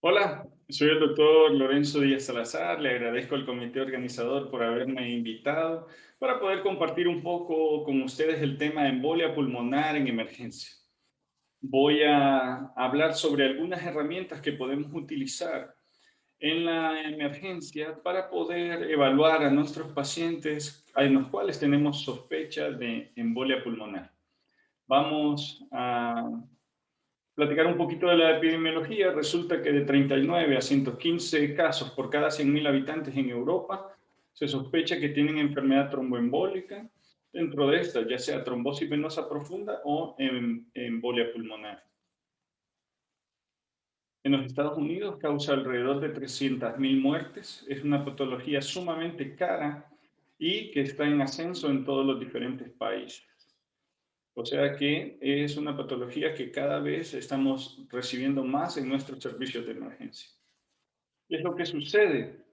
Hola, soy el doctor Lorenzo Díaz Salazar. Le agradezco al comité organizador por haberme invitado para poder compartir un poco con ustedes el tema de embolia pulmonar en emergencia. Voy a hablar sobre algunas herramientas que podemos utilizar en la emergencia para poder evaluar a nuestros pacientes en los cuales tenemos sospecha de embolia pulmonar. Vamos a platicar un poquito de la epidemiología. Resulta que de 39 a 115 casos por cada 100.000 habitantes en Europa se sospecha que tienen enfermedad tromboembólica. Dentro de esta, ya sea trombosis venosa profunda o embolia pulmonar. En los Estados Unidos causa alrededor de 300.000 muertes. Es una patología sumamente cara y que está en ascenso en todos los diferentes países. O sea que es una patología que cada vez estamos recibiendo más en nuestros servicios de emergencia. ¿Qué es lo que sucede?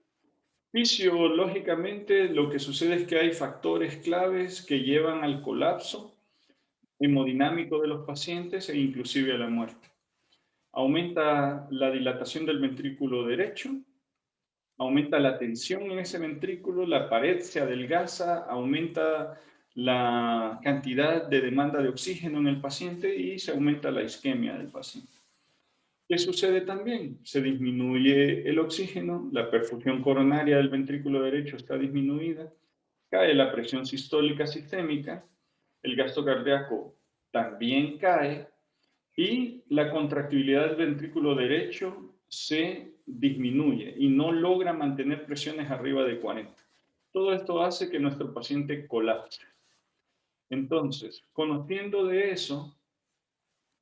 Fisiológicamente, lo que sucede es que hay factores claves que llevan al colapso hemodinámico de los pacientes e inclusive a la muerte. Aumenta la dilatación del ventrículo derecho, aumenta la tensión en ese ventrículo, la pared se adelgaza, aumenta la cantidad de demanda de oxígeno en el paciente y se aumenta la isquemia del paciente. ¿Qué sucede también? Se disminuye el oxígeno, la perfusión coronaria del ventrículo derecho está disminuida, cae la presión sistólica sistémica, el gasto cardíaco también cae y la contractibilidad del ventrículo derecho se disminuye y no logra mantener presiones arriba de 40. Todo esto hace que nuestro paciente colapse. Entonces, conociendo de eso,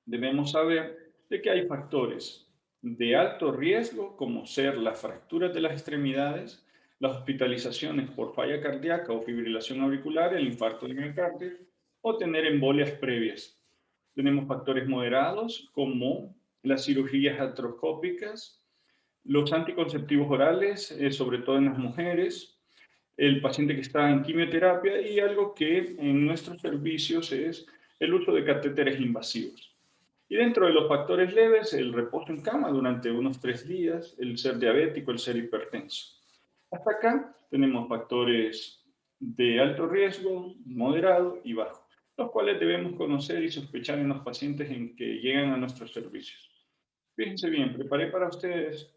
debemos saber de que hay factores de alto riesgo, como ser las fracturas de las extremidades, las hospitalizaciones por falla cardíaca o fibrilación auricular, el infarto de miocardio, o tener embolias previas. Tenemos factores moderados como las cirugías artroscópicas, los anticonceptivos orales, sobre todo en las mujeres, el paciente que está en quimioterapia y algo que en nuestros servicios es el uso de catéteres invasivos. Y dentro de los factores leves, el reposo en cama durante unos 3 días, el ser diabético, el ser hipertenso. Hasta acá tenemos factores de alto riesgo, moderado y bajo, los cuales debemos conocer y sospechar en los pacientes en que llegan a nuestros servicios. Fíjense bien, preparé para ustedes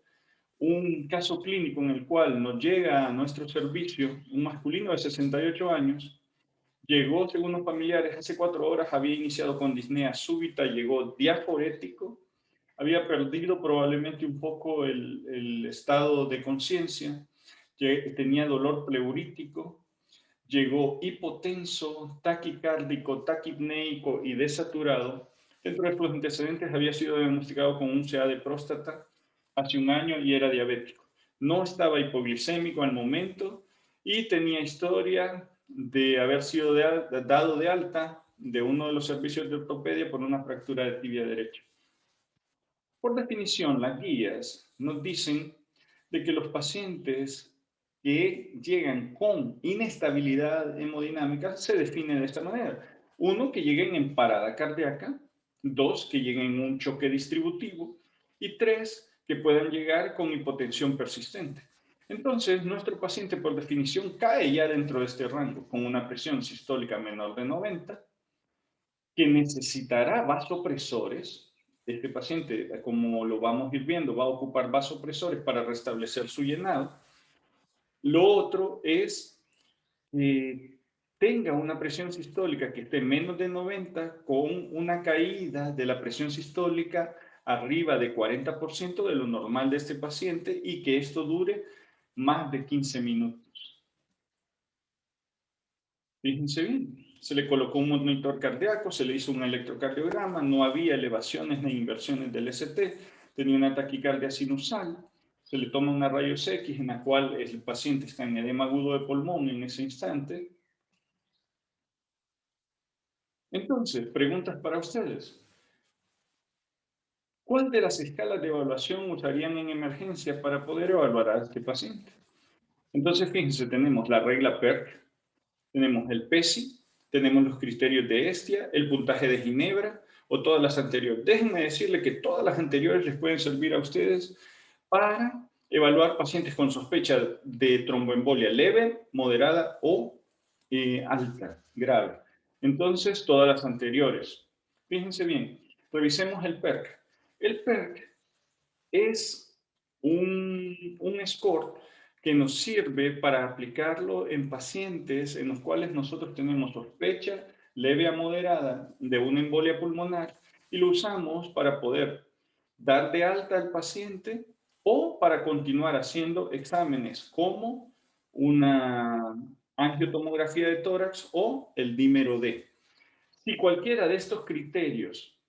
un caso clínico en el cual nos llega a nuestro servicio un masculino de 68 años. Llegó, según los familiares, hace 4 horas, había iniciado con disnea súbita, llegó diaforético, había perdido probablemente un poco el estado de conciencia, tenía dolor pleurítico, llegó hipotenso, taquicárdico, taquipneico y desaturado. Dentro de sus antecedentes había sido diagnosticado con un CA de próstata hace un año y era diabético. No estaba hipoglicémico al momento y tenía historia de haber sido dado de alta de uno de los servicios de ortopedia por una fractura de tibia derecha. Por definición, las guías nos dicen de que los pacientes que llegan con inestabilidad hemodinámica se definen de esta manera. Uno, que lleguen en parada cardíaca. Dos, que lleguen en un choque distributivo. Y tres, que puedan llegar con hipotensión persistente. Entonces, nuestro paciente, por definición, cae ya dentro de este rango, con una presión sistólica menor de 90, que necesitará vasopresores. Este paciente, como lo vamos a ir viendo, va a ocupar vasopresores para restablecer su llenado. Lo otro es que tenga una presión sistólica que esté menos de 90 con una caída de la presión sistólica arriba de 40% de lo normal de este paciente y que esto dure más de 15 minutos. Fíjense bien, se le colocó un monitor cardíaco, se le hizo un electrocardiograma, no había elevaciones ni inversiones del ST, tenía una taquicardia sinusal, se le toma una rayos X en la cual el paciente está en edema agudo de pulmón en ese instante. Entonces, preguntas para ustedes. ¿Cuál de las escalas de evaluación usarían en emergencia para poder evaluar a este paciente? Entonces, fíjense, tenemos la regla PERC, tenemos el PESI, tenemos los criterios de Estia, el puntaje de Ginebra o todas las anteriores. Déjenme decirle que todas las anteriores les pueden servir a ustedes para evaluar pacientes con sospecha de tromboembolia leve, moderada o alta, grave. Entonces, todas las anteriores. Fíjense bien, revisemos el PERC. El PERC es un score que nos sirve para aplicarlo en pacientes en los cuales nosotros tenemos sospecha leve a moderada de una embolia pulmonar y lo usamos para poder dar de alta al paciente o para continuar haciendo exámenes como una angiotomografía de tórax o el dímero D. Si cualquiera de estos criterios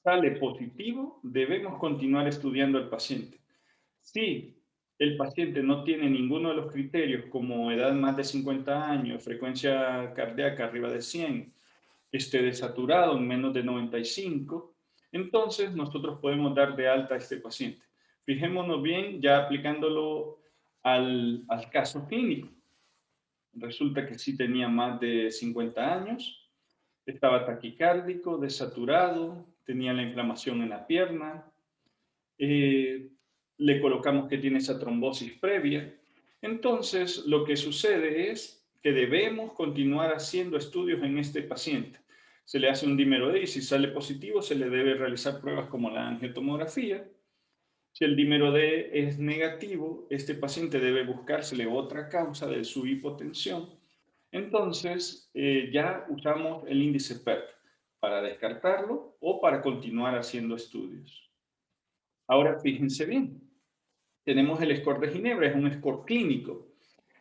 sale positivo, debemos continuar estudiando al paciente. Si el paciente no tiene ninguno de los criterios como edad más de 50 años, frecuencia cardíaca arriba de 100, esté desaturado en menos de 95, entonces nosotros podemos dar de alta a este paciente. Fijémonos bien ya aplicándolo al caso clínico. Resulta que sí tenía más de 50 años, estaba taquicárdico, desaturado, tenía la inflamación en la pierna, le colocamos que tiene esa trombosis previa. Entonces, lo que sucede es que debemos continuar haciendo estudios en este paciente. Se le hace un dímero D y si sale positivo se le debe realizar pruebas como la angiotomografía. Si el dímero D es negativo, este paciente debe buscársele otra causa de su hipotensión. Entonces, ya usamos el índice PERC para descartarlo o para continuar haciendo estudios. Ahora, fíjense bien, tenemos el score de Ginebra, es un score clínico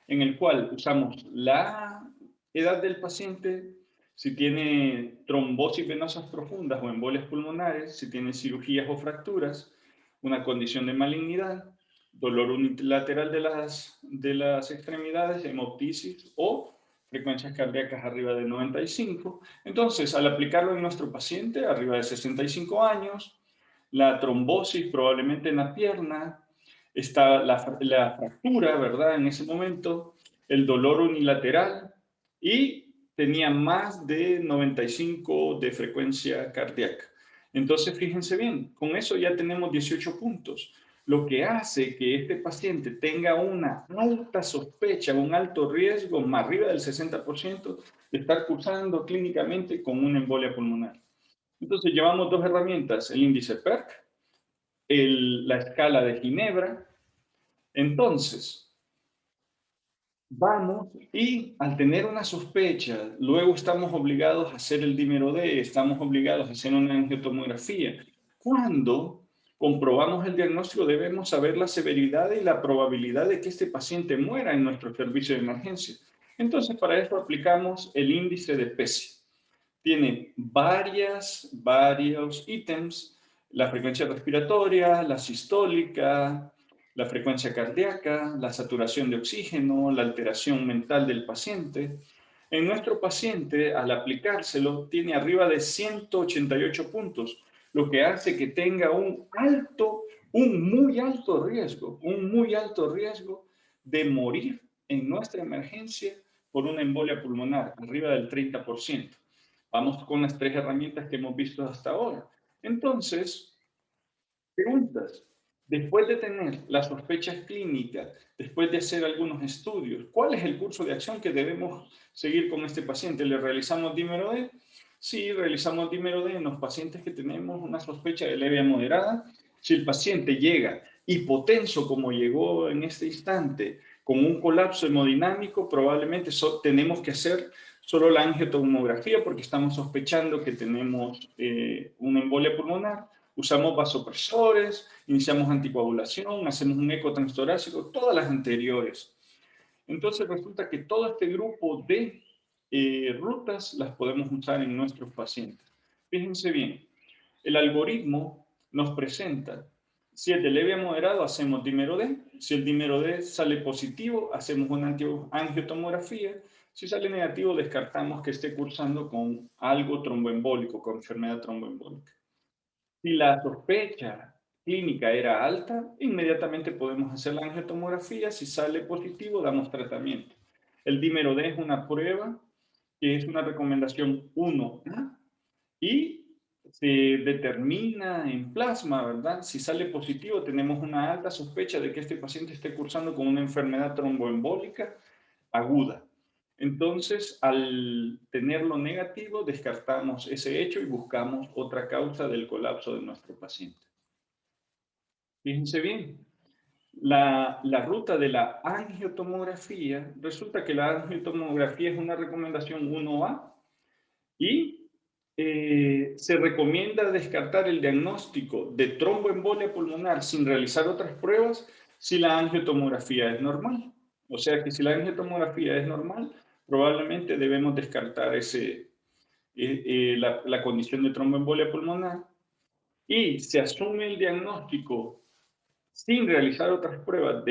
en el cual usamos la edad del paciente, si tiene trombosis venosas profundas o embolias pulmonares, si tiene cirugías o fracturas, una condición de malignidad, dolor unilateral de las extremidades, hemoptisis o frecuencias cardíacas arriba de 95. Entonces, al aplicarlo en nuestro paciente, arriba de 65 años, la trombosis probablemente en la pierna, está la fractura, ¿verdad? En ese momento, el dolor unilateral y tenía más de 95 de frecuencia cardíaca. Entonces, fíjense bien, con eso ya tenemos 18 puntos, lo que hace que este paciente tenga una alta sospecha, un alto riesgo, más arriba del 60%, de estar cursando clínicamente con una embolia pulmonar. Entonces, llevamos dos herramientas, el índice PERC, la escala de Ginebra. Entonces, vamos y al tener una sospecha, luego estamos obligados a hacer el dímero D, estamos obligados a hacer una angiotomografía. Cuando comprobamos el diagnóstico, debemos saber la severidad y la probabilidad de que este paciente muera en nuestro servicio de emergencia. Entonces, para eso aplicamos el índice de PESI. Tiene varios ítems, la frecuencia respiratoria, la sistólica, la frecuencia cardíaca, la saturación de oxígeno, la alteración mental del paciente. En nuestro paciente, al aplicárselo, tiene arriba de 188 puntos, lo que hace que tenga un muy alto riesgo de morir en nuestra emergencia por una embolia pulmonar, arriba del 30%. Vamos con las tres herramientas que hemos visto hasta ahora. Entonces, preguntas. Después de tener las sospechas clínicas, después de hacer algunos estudios, ¿cuál es el curso de acción que debemos seguir con este paciente? ¿Le realizamos dímero D? Sí, realizamos dímero D en los pacientes que tenemos una sospecha de leve a moderada. Si el paciente llega hipotenso, como llegó en este instante, con un colapso hemodinámico, probablemente tenemos que hacer solo la angiotomografía porque estamos sospechando que tenemos una embolia pulmonar. Usamos vasopresores, iniciamos anticoagulación, hacemos un eco transtorácico, todas las anteriores. Entonces resulta que todo este grupo de rutas las podemos usar en nuestros pacientes. Fíjense bien, el algoritmo nos presenta, si es de leve a moderado, hacemos dímero D. Si el dímero D sale positivo, hacemos una angiotomografía. Si sale negativo, descartamos que esté cursando con algo tromboembólico, con enfermedad tromboembólica. Si la sospecha clínica era alta, inmediatamente podemos hacer la angiotomografía. Si sale positivo, damos tratamiento. El dímero D es una prueba que es una recomendación 1A y se determina en plasma, ¿verdad? Si sale positivo, tenemos una alta sospecha de que este paciente esté cursando con una enfermedad tromboembólica aguda. Entonces, al tenerlo negativo, descartamos ese hecho y buscamos otra causa del colapso de nuestro paciente. Fíjense bien, la ruta de la angiotomografía, resulta que la angiotomografía es una recomendación 1A y se recomienda descartar el diagnóstico de tromboembolia pulmonar sin realizar otras pruebas si la angiotomografía es normal. O sea que si la angiotomografía es normal, probablemente debemos descartar la condición de tromboembolia pulmonar y se asume el diagnóstico sin realizar otras pruebas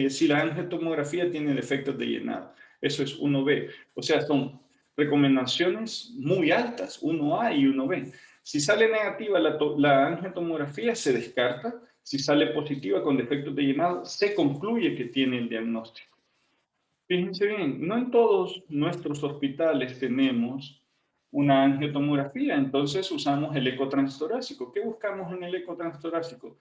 si la angiotomografía tiene defectos de llenado. Eso es 1B. O sea, son recomendaciones muy altas, 1A y 1B. Si sale negativa la angiotomografía, se descarta. Si sale positiva con defectos de llenado, se concluye que tiene el diagnóstico. Fíjense bien, no en todos nuestros hospitales tenemos una angiotomografía, entonces usamos el eco transtorácico. ¿Qué buscamos en el eco transtorácico?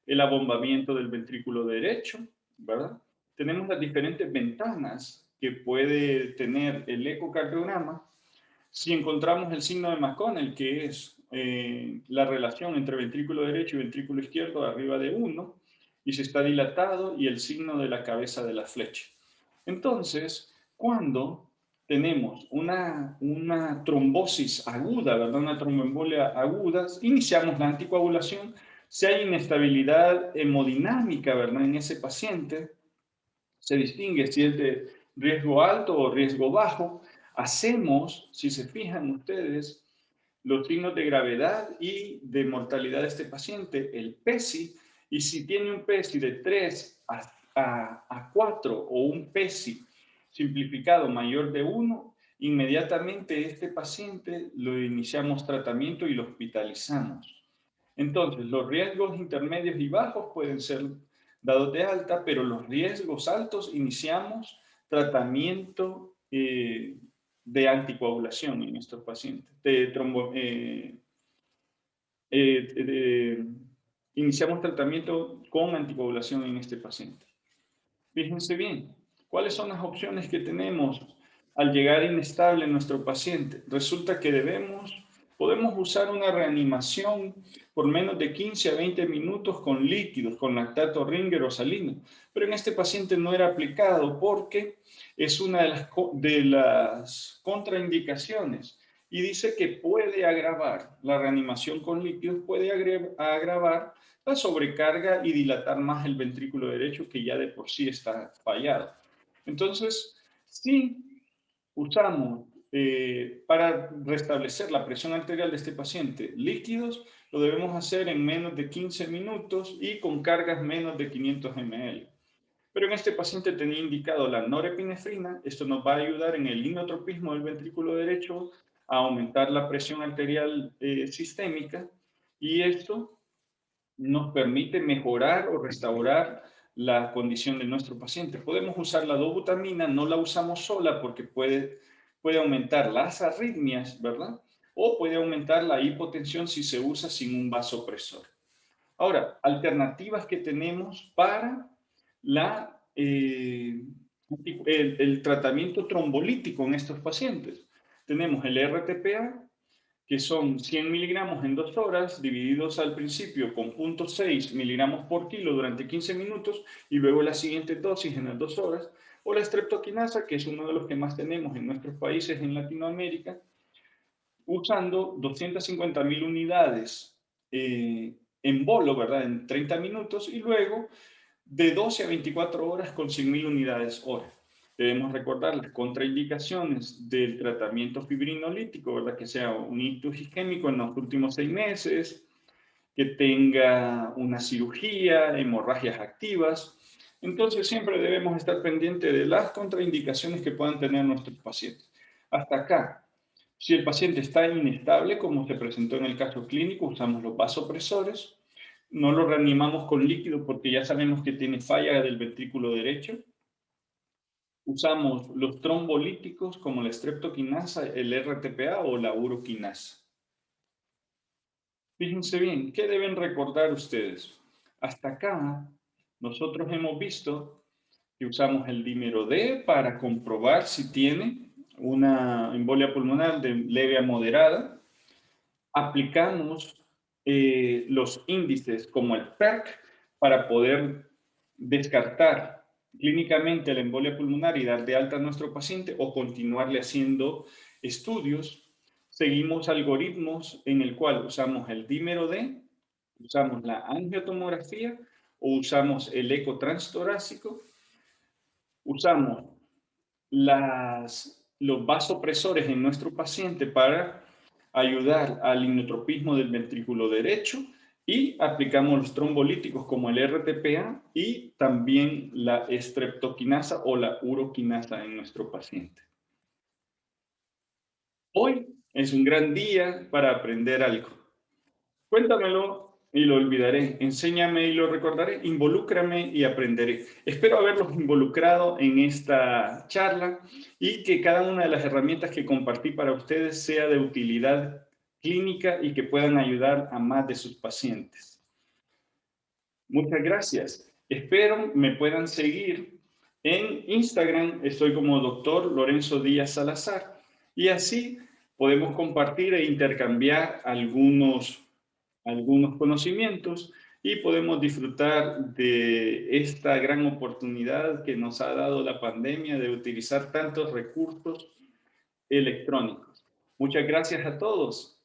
El abombamiento del ventrículo derecho, ¿verdad? Tenemos las diferentes ventanas que puede tener el ecocardiograma. Si encontramos el signo de McConnell, que es la relación entre ventrículo derecho y ventrículo izquierdo arriba de 1, y se está dilatado, y el signo de la cabeza de la flecha. Entonces, cuando tenemos una trombosis aguda, ¿verdad? Una tromboembolia aguda, iniciamos la anticoagulación. Si hay inestabilidad hemodinámica, ¿verdad? En ese paciente, se distingue si es de riesgo alto o riesgo bajo. Hacemos, si se fijan ustedes, los signos de gravedad y de mortalidad de este paciente, el PESI, y si tiene un PESI de 3 a 4 o un PESI simplificado mayor de 1, inmediatamente este paciente lo iniciamos tratamiento y lo hospitalizamos. Entonces, los riesgos intermedios y bajos pueden ser dados de alta, pero los riesgos altos iniciamos tratamiento de anticoagulación en estos pacientes, iniciamos tratamiento con anticoagulación en este paciente. Fíjense bien, ¿cuáles son las opciones que tenemos al llegar inestable nuestro paciente? Resulta que podemos usar una reanimación por menos de 15 a 20 minutos con líquidos, con lactato Ringer o salino, pero en este paciente no era aplicado porque es una de las contraindicaciones y dice que puede agravar, la reanimación con líquidos puede agravar la sobrecarga y dilatar más el ventrículo derecho que ya de por sí está fallado. Entonces, si usamos para restablecer la presión arterial de este paciente líquidos, lo debemos hacer en menos de 15 minutos y con cargas menos de 500 ml. Pero en este paciente tenía indicado la norepinefrina. Esto nos va a ayudar en el inotropismo del ventrículo derecho a aumentar la presión arterial sistémica, y esto nos permite mejorar o restaurar la condición de nuestro paciente. Podemos usar la dobutamina, no la usamos sola porque puede aumentar las arritmias, ¿verdad? O puede aumentar la hipotensión si se usa sin un vasopresor. Ahora, alternativas que tenemos para el tratamiento trombolítico en estos pacientes. Tenemos el RTPA, que son 100 miligramos en 2 horas, divididos al principio con 0.6 miligramos por kilo durante 15 minutos y luego la siguiente dosis en las 2 horas, o la streptokinasa, que es uno de los que más tenemos en nuestros países en Latinoamérica, usando 250.000 unidades en bolo, ¿verdad? En 30 minutos y luego de 12 a 24 horas con 100.000 unidades hora. Debemos recordar las contraindicaciones del tratamiento fibrinolítico, ¿verdad? Que sea un ictus isquémico en los últimos 6 meses, que tenga una cirugía, hemorragias activas. Entonces siempre debemos estar pendientes de las contraindicaciones que puedan tener nuestros pacientes. Hasta acá, si el paciente está inestable, como se presentó en el caso clínico, usamos los vasopresores. No lo reanimamos con líquido porque ya sabemos que tiene falla del ventrículo derecho. Usamos los trombolíticos como la streptokinasa, el RTPA o la uroquinasa. Fíjense bien, ¿qué deben recordar ustedes? Hasta acá, nosotros hemos visto que usamos el dímero D para comprobar si tiene una embolia pulmonar de leve a moderada. Aplicamos los índices como el PERC para poder descartar clínicamente la embolia pulmonar y dar de alta a nuestro paciente o continuarle haciendo estudios. Seguimos algoritmos en el cual usamos el dímero D, usamos la angiotomografía o usamos el eco transtorácico, usamos los vasopresores en nuestro paciente para ayudar al inotropismo del ventrículo derecho y aplicamos los trombolíticos como el RTPA y también la estreptoquinasa o la uroquinasa en nuestro paciente. Hoy es un gran día para aprender algo. Cuéntamelo y lo olvidaré. Enséñame y lo recordaré. Involúcrame y aprenderé. Espero haberlos involucrado en esta charla y que cada una de las herramientas que compartí para ustedes sea de utilidad clínica y que puedan ayudar a más de sus pacientes. Muchas gracias. Espero me puedan seguir en Instagram. Estoy como Dr. Lorenzo Díaz Salazar y así podemos compartir e intercambiar algunos conocimientos y podemos disfrutar de esta gran oportunidad que nos ha dado la pandemia de utilizar tantos recursos electrónicos. Muchas gracias a todos.